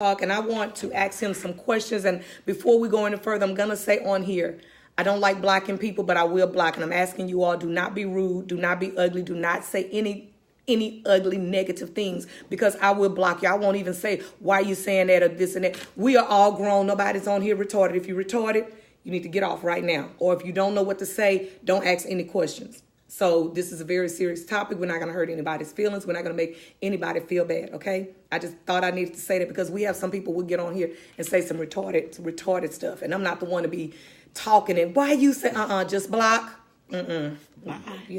talk, and I want to ask him some questions. And before we go any further, I'm gonna say on here, I don't like blocking people, but I will block. And I'm asking you all, do not be rude, do not be ugly, do not say any ugly negative things, because I will block you. I won't even say why you saying that or this and that. We are all grown. Nobody's on here retarded. If you're retarded, you need to get off right now. Or if you don't know what to say, don't ask any questions. So this is a very serious topic. We're not going to hurt anybody's feelings. We're not going to make anybody feel bad, okay? I just thought I needed to say that because we have some people who get on here and say some retarded stuff. And I'm not the one to be talking and why you say, just block. You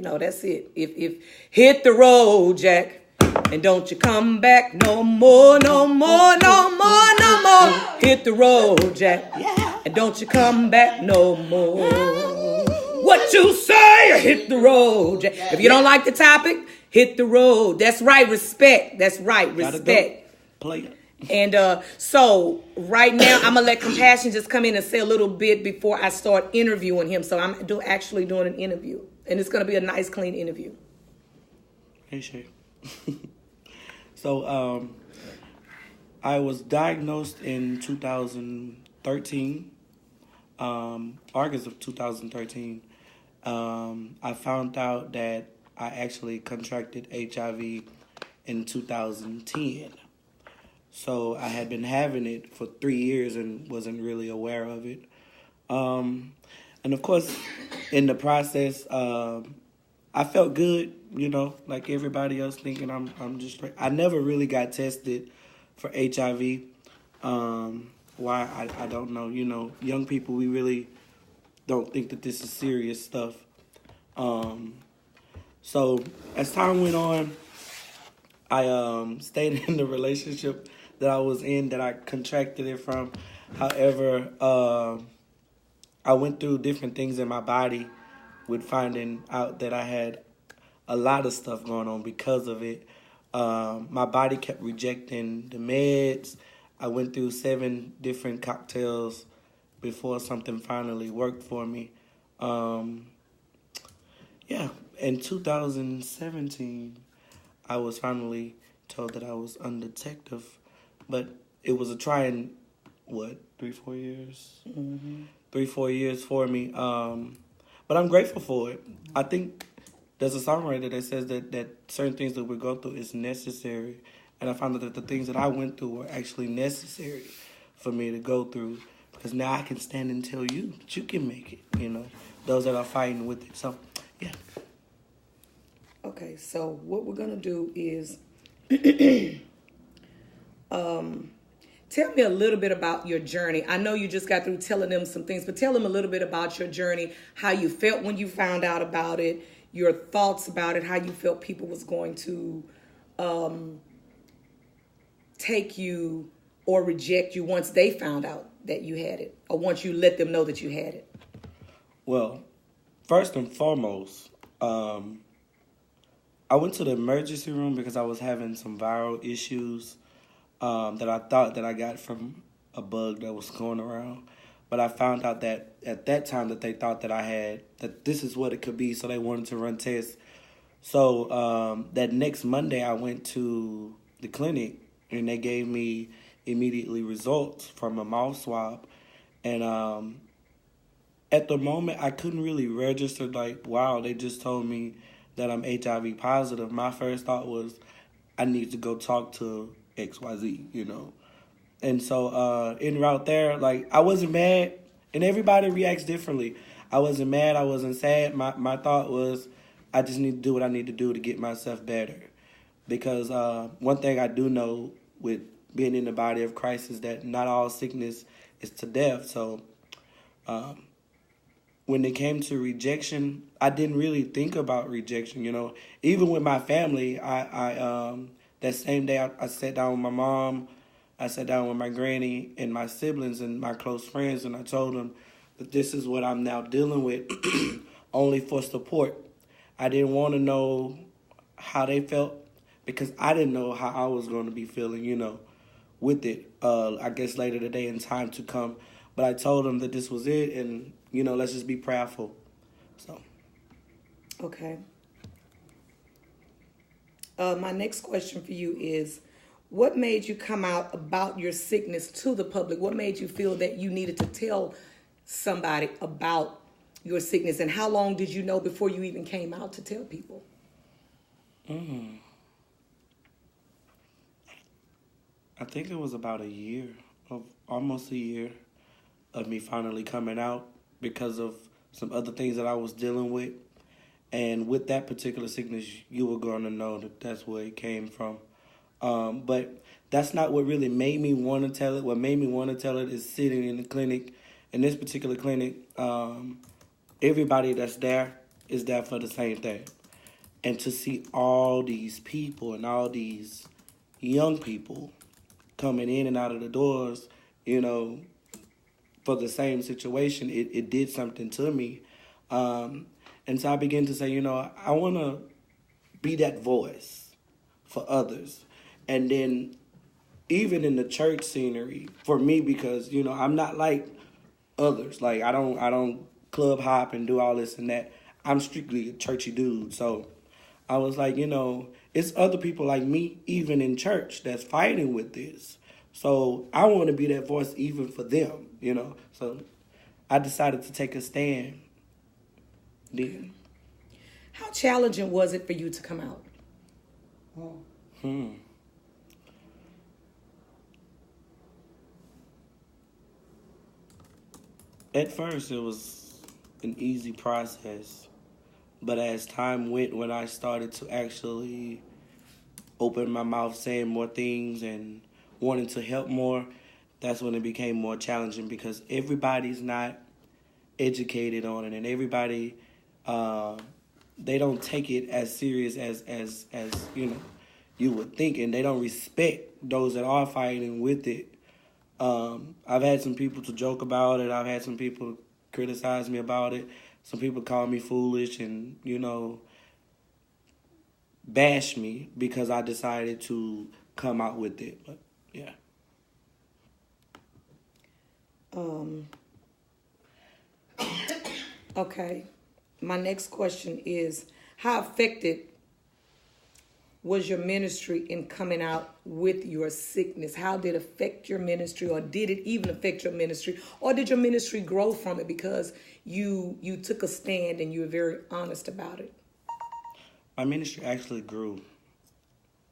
know, that's it. If hit the road, Jack, and don't you come back no more, no more, no more, no more. Hit the road, Jack, and don't you come back no more. What you say? Hit the road, Jack. If you don't like the topic, hit the road. That's right, respect. That's right, respect. Play it. And so right now, I'm going to let Compassion just come in and say a little bit before I start interviewing him. So I'm actually doing an interview. And it's going to be a nice, clean interview. Hey, Shay. So I was diagnosed in 2013, August of 2013. I found out that I actually contracted HIV in 2010. So I had been having it for 3 years and wasn't really aware of it. And of course, in the process, I felt good, you know, like everybody else, thinking I'm just. I never really got tested for HIV. Why I don't know. You know, young people, we really don't think that this is serious stuff. So as time went on, I stayed in the relationship that I was in, that I contracted it from. However, I went through different things in my body with finding out that I had a lot of stuff going on because of it. My body kept rejecting the meds. I went through 7 different cocktails before something finally worked for me. In 2017, I was finally told that I was undetective, but it was a trying, 3-4 years? 3-4 years for me. But I'm grateful for it. I think there's a songwriter that says that certain things that we go through is necessary. And I found out that the things that I went through were actually necessary for me to go through. Because now I can stand and tell you that you can make it, you know, those that are fighting with it. So, yeah. Okay, so what we're going to do is tell me a little bit about your journey. I know you just got through telling them some things, but tell them a little bit about your journey, how you felt when you found out about it, your thoughts about it, how you felt people was going to take you or reject you once they found out that you had it, or once you let them know that you had it. Well, first and foremost, I went to the emergency room because I was having some viral issues that I thought that I got from a bug that was going around. But I found out that at that time that they thought that I had, that this is what it could be, so they wanted to run tests. So that next Monday I went to the clinic and they gave me immediately results from a mouth swab. And at the moment I couldn't really register, like, wow, they just told me that I'm HIV positive. My first thought was I need to go talk to XYZ, you know. And so en route there, like, I wasn't mad, and everybody reacts differently. I wasn't mad, I wasn't sad. My thought was I just need to do what I need to do to get myself better. Because one thing I do know with being in the body of Christ is that not all sickness is to death. So when it came to rejection, I didn't really think about rejection, you know. Even with my family, I that same day I sat down with my mom, I sat down with my granny and my siblings and my close friends, and I told them that this is what I'm now dealing with, only for support. I didn't want to know how they felt because I didn't know how I was going to be feeling, you know, with it, I guess later today in time to come. But I told them that this was it, and, you know, let's just be prayerful. So. Okay. My next question for you is, What made you come out about your sickness to the public? What made you feel that you needed to tell somebody about your sickness? And how long did you know before you even came out to tell people? I think it was about almost a year of me finally coming out because of some other things that I was dealing with. And with that particular sickness, you were going to know that that's where it came from. But that's not what really made me want to tell it. What made me want to tell it is sitting in the clinic. In this particular clinic, everybody that's there is there for the same thing. And to see all these people and all these young people coming in and out of the doors, for the same situation, it did something to me. And so I began to say, I want to be that voice for others. And then even in the church scenery, for me, because, I'm not like others. Like, I don't club hop and do all this and that. I'm strictly a churchy dude. So I was like, it's other people like me, even in church, that's fighting with this. So I want to be that voice even for them, So I decided to take a stand then. How challenging was it for you to come out? At first, it was an easy process. But as time went, when I started to actually open my mouth, saying more things and wanting to help more, that's when it became more challenging because everybody's not educated on it, and everybody they don't take it as serious as you would think, and they don't respect those that are fighting with it. I've had some people to joke about it. I've had some people criticize me about it. Some people call me foolish and, bash me because I decided to come out with it. But, yeah. Okay. My next question is, how affected was your ministry in coming out with your sickness? How did it affect your ministry, or did it even affect your ministry? Or did your ministry grow from it because you took a stand and you were very honest about it? My ministry actually grew.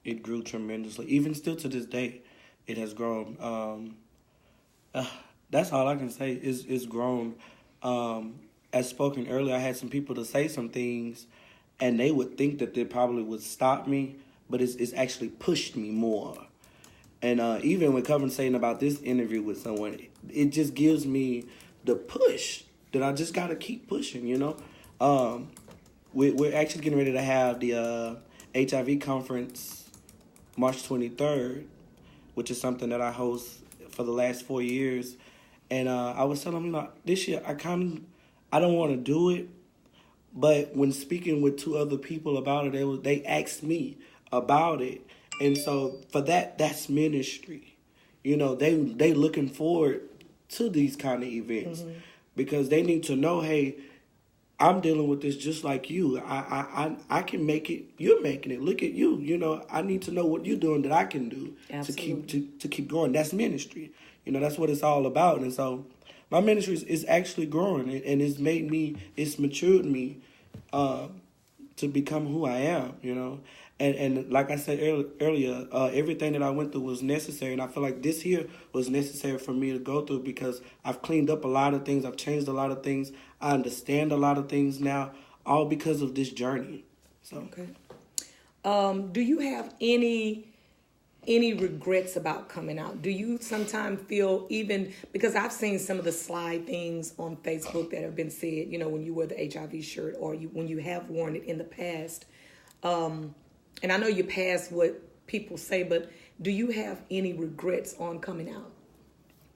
It grew tremendously. Even still to this day, it has grown. That's all I can say. It's grown. As spoken earlier, I had some people to say some things, and they would think that they probably would stop me, but it's actually pushed me more. And even when Covenant saying about this interview with someone, it just gives me the push that I just got to keep pushing, We're actually getting ready to have the HIV conference March 23rd, which is something that I host for the last 4 years. And I was telling them, this year I don't want to do it. But when speaking with two other people about it, they asked me about it. And so for that's ministry. They looking forward to these kind of events because they need to know, hey, I'm dealing with this just like you. I can make it. You're making it. Look at you. I need to know what you're doing that I can do to keep going. That's ministry. That's what it's all about. And so my ministry is actually growing, and it's matured me to become who I am, And like I said earlier, everything that I went through was necessary, and I feel like this here was necessary for me to go through because I've cleaned up a lot of things, I've changed a lot of things, I understand a lot of things now, all because of this journey. So. Okay. Do you have any regrets about coming out? Do you sometimes feel, even because I've seen some of the sly things on Facebook that have been said, when you wear the HIV shirt or when you have worn it in the past, and I know you passed what people say, but do you have any regrets on coming out?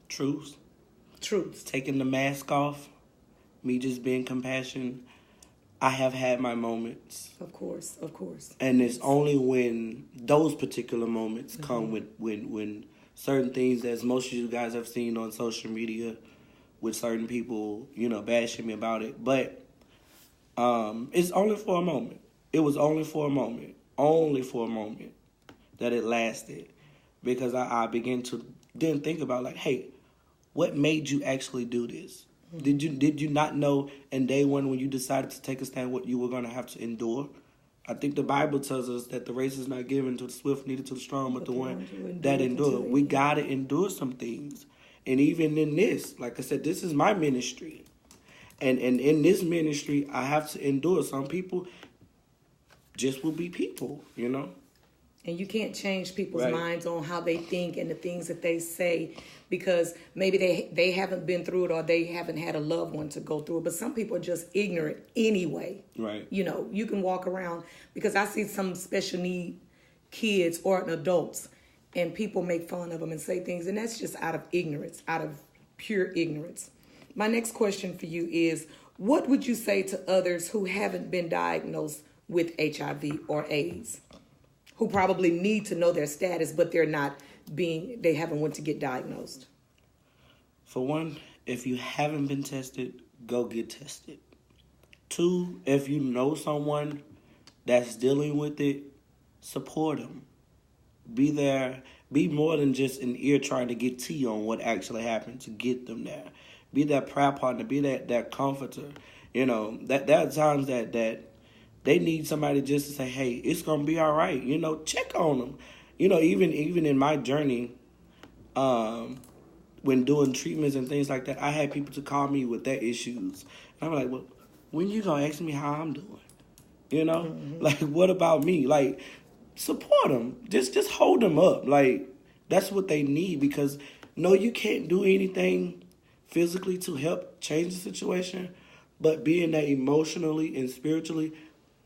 Truths. Truths. Taking the mask off, me just being compassionate. I have had my moments. Of course. And it's only when those particular moments come when certain things, as most of you guys have seen on social media, with certain people, bashing me about it. But it's only for a moment. It was only for a moment that it lasted. because I began to then think about like, hey, what made you actually do this? Did you not know in day one when you decided to take a stand what you were going to have to endure? I think the Bible tells us that the race is not given to the swift, neither to the strong, but the one that endure. We got to endure some things. And even in this, like I said, this is my ministry. And in this ministry, I have to endure. Some people just will be people, you know? And you can't change people's Right. minds on how they think and the things that they say because maybe they haven't been through it or they haven't had a loved one to go through it. But some people are just ignorant anyway. Right. You know, you can walk around because I see some special need kids or adults and people make fun of them and say things. And that's just out of ignorance, out of pure ignorance. My next question for you is, what would you say to others who haven't been diagnosed with HIV or AIDS? Who probably need to know their status, but they haven't went to get diagnosed. For one, if you haven't been tested, go get tested. Two, if you know someone that's dealing with it, support them. Be there. Be more than just an ear trying to get tea on what actually happened to get them there. Be that prayer partner. Be that comforter. You know, that there are times that they need somebody just to say, hey, it's going to be all right. You know, check on them. You know, even in my journey, when doing treatments and things like that, I had people to call me with their issues. And I'm like, well, when you going to ask me how I'm doing? You know? Mm-hmm. Like, what about me? Like, support them. Just hold them up. Like, that's what they need because, no, you can't do anything physically to help change the situation, but being there emotionally and spiritually,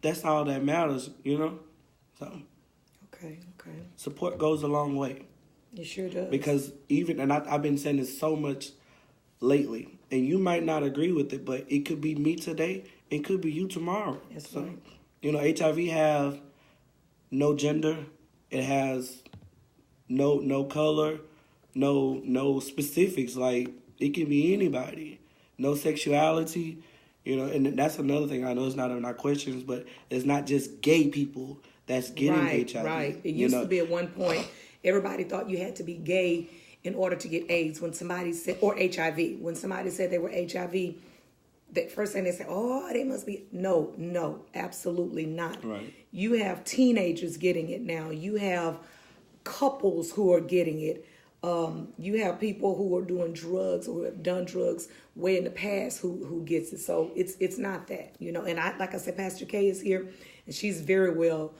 that's all that matters, you know? So, okay. support goes a long way. It sure does. Because I've been saying this so much lately, and you might not agree with it, but it could be me today, it could be you tomorrow. That's so, right. You know, HIV have no gender, it has no color, no specifics. Like, it can be anybody. No sexuality. You know, and that's another thing. I know it's not in our questions, but it's not just gay people that's getting HIV. Right. It used to be at one point, everybody thought you had to be gay in order to get AIDS. When somebody said, or HIV, when somebody said they were HIV, the first thing they say, oh, they must be. No, absolutely not. Right. You have teenagers getting it now. You have couples who are getting it. You have people who are doing drugs or who have done drugs way in the past who gets it. So it's not that, you know. And like I said, Pastor Kay is here, and she's very well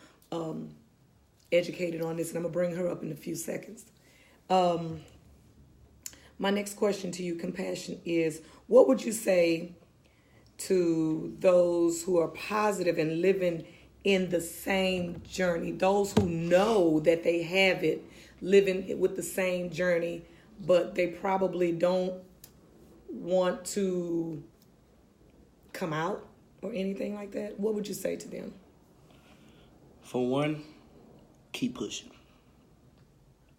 educated on this, and I'm gonna bring her up in a few seconds. My next question to you, Compassion, is what would you say to those who are positive and living in the same journey, those who know that they have it, living with the same journey, but they probably don't want to come out or anything like that? What would you say to them? For one, keep pushing.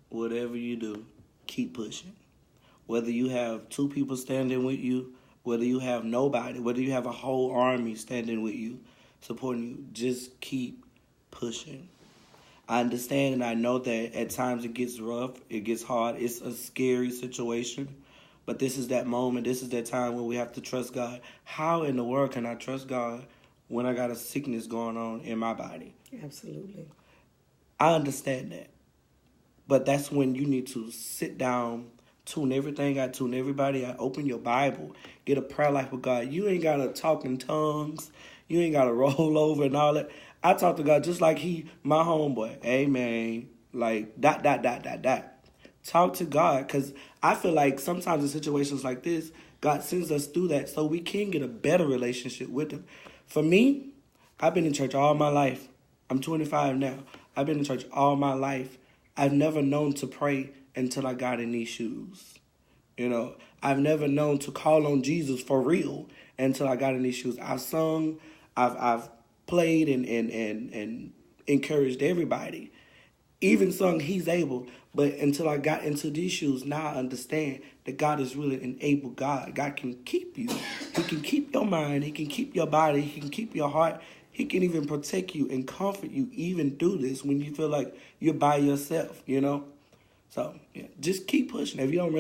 Whatever you do, keep pushing. Whether you have 2 people standing with you, whether you have nobody, whether you have a whole army standing with you, supporting you, just keep pushing. I understand and I know that at times it gets rough, it gets hard, it's a scary situation, but this is that moment, this is that time when we have to trust God. How in the world can I trust God when I got a sickness going on in my body? Absolutely. I understand that, but that's when you need to sit down, tune everything out, tune everybody out, open your Bible, get a prayer life with God. You ain't got to talk in tongues, you ain't got to roll over and all that. I talk to God just like he, my homeboy. Amen. Like, ... Talk to God, because I feel like sometimes in situations like this, God sends us through that so we can get a better relationship with him. For me, I've been in church all my life. I'm 25 now. I've been in church all my life. I've never known to pray until I got in these shoes. You know, I've never known to call on Jesus for real until I got in these shoes. I've sung, I've played and encouraged everybody. Even sung He's Able. But until I got into these shoes, now I understand that God is really an able God. God can keep you. He can keep your mind. He can keep your body. He can keep your heart. He can even protect you and comfort you even through this when you feel like you're by yourself, you know. So yeah, just keep pushing. If you don't